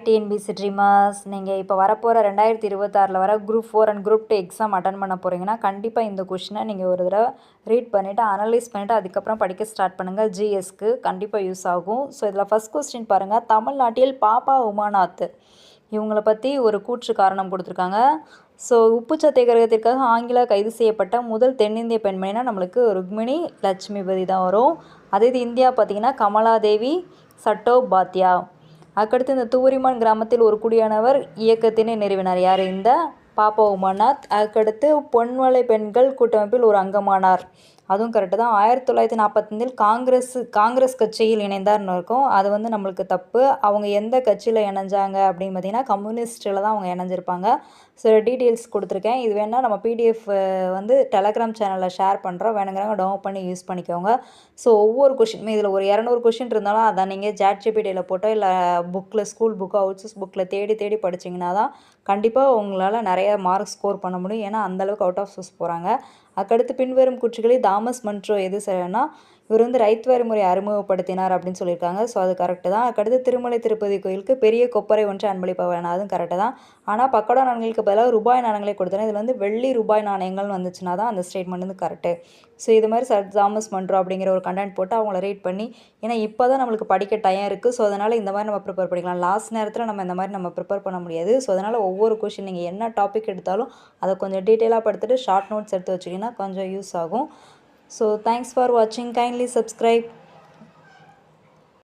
TNPSC dreamers நீங்கள் இப்போ வரப்போகிற 2026 வர group 4 and group 2 exam attend பண்ண போகிறீங்கன்னா கண்டிப்பாக இந்த கொஷினை நீங்கள் ஒரு தடவை ரீட் பண்ணிவிட்டு அனலைஸ் பண்ணிவிட்டு அதுக்கப்புறம் படிக்க ஸ்டார்ட் பண்ணுங்கள். ஜிஎஸ்க்கு கண்டிப்பாக யூஸ் ஆகும். ஸோ இதில் ஃபஸ்ட் கொஸ்டின் பாருங்கள். தமிழ்நாட்டில் பாப்பா உமாநாத் இவங்களை பற்றி ஒரு கூற்று காரணம் கொடுத்துருக்காங்க. ஸோ உப்பு சத்தியாகிரகத்திற்காக ஆங்கிலா கைது செய்யப்பட்ட முதல் தென்னிந்திய பெண்மணினா நம்மளுக்கு ருக்மிணி லட்சுமிபதி தான் வரும். அதே இது இந்தியா பார்த்திங்கன்னா கமலாதேவி சட்டோபாத்யா. அதுக்கடுத்து இந்த தூரிமான் கிராமத்தில் ஒரு குடியானவர் இயக்கத்தினை நிறுவினார். யார்? இந்த பாப்பா உமாநாத். அதுக்கடுத்து பொன்மலை பெண்கள் கூட்டமைப்பில் ஒரு அங்கமானார். அதுவும் கரெக்டு தான். 1945 காங்கிரஸ் கட்சியில் இணைந்தார்னு இருக்கும். அது நம்மளுக்கு தப்பு. அவங்க எந்த கட்சியில் இணைஞ்சாங்க அப்படின்னு பார்த்தீங்கன்னா கம்யூனிஸ்ட்டில் தான் அவங்க இணைஞ்சிருப்பாங்க. சில டீட்டெயில்ஸ் கொடுத்துருக்கேன். இது வேணால் நம்ம பிடிஎஃப் டெலகிராம் சேனலில் ஷேர் பண்ணுறோம். வேணுங்கிறவங்க டவுன்லோட் பண்ணி யூஸ் பண்ணிக்கோங்க. ஸோ ஒவ்வொரு கொஷினுமே இதில் ஒரு 200 கொஷின் இருந்தாலும் அதை நீங்கள் ChatGPTயில் போட்டோ இல்லை புக்கில் ஸ்கூல் புக்கு அவுட்சோர்ஸ் புக்கில் தேடி படிச்சிங்கன்னா தான் கண்டிப்பாக உங்களால் நிறைய மார்க் ஸ்கோர் பண்ண முடியும். ஏன்னா அந்தளவுக்கு அவுட் ஆஃப் சோர்ஸ் போகிறாங்க. அதுக்கடுத்து பின்வரும் கூற்றுகளில் தாமஸ் மன்ட்ரோ எது சரினா இவர் ரைத் வரிமுறை அறிமுகப்படுத்தினார் அப்படின்னு சொல்லியிருக்காங்க. ஸோ அது கரெக்டு தான். அதுக்கடுத்து திருமலை திருப்பதி கோயிலுக்கு பெரிய கொப்பரை ஒன்று அன்பளிப்பவன், அதுவும் கரெக்டு தான். ஆனால் பக்கோடா நாணயங்களுக்கு பதிலாக ரூபாய் நாணயங்களே கொடுத்தேன். இதில் வெள்ளி ரூபாய் நாணயங்கள் வந்துச்சுன்னா தான் அந்த ஸ்டேட்மெண்ட் கரெக்டு. ஸோ இது மாதிரி சர் தாமஸ் மன்ட்ரோ அப்படிங்கிற ஒரு கண்டென்ட் போட்டு அவங்கள ரீட் பண்ணி, ஏன்னா இப்போ தான் நம்மளுக்கு படிக்க டைம் இருக்குது. ஸோ அதனால் இந்த மாதிரி நம்ம ப்ரிப்பேர் பண்ணிக்கலாம். லாஸ்ட் நேரத்தில் நம்ம இந்த மாதிரி நம்ம ப்ரிப்பேர் பண்ண முடியாது. ஸோ அதனால் ஒவ்வொரு கொஷின் நீங்கள் என்ன டாபிக் எடுத்தாலும் அதை கொஞ்சம் டீட்டெயிலாக படுத்துட்டு ஷார்ட் நோட்ஸ் எடுத்து வச்சிங்கன்னா கொஞ்சம் யூஸ் ஆகும். So thanks for watching. Kindly subscribe.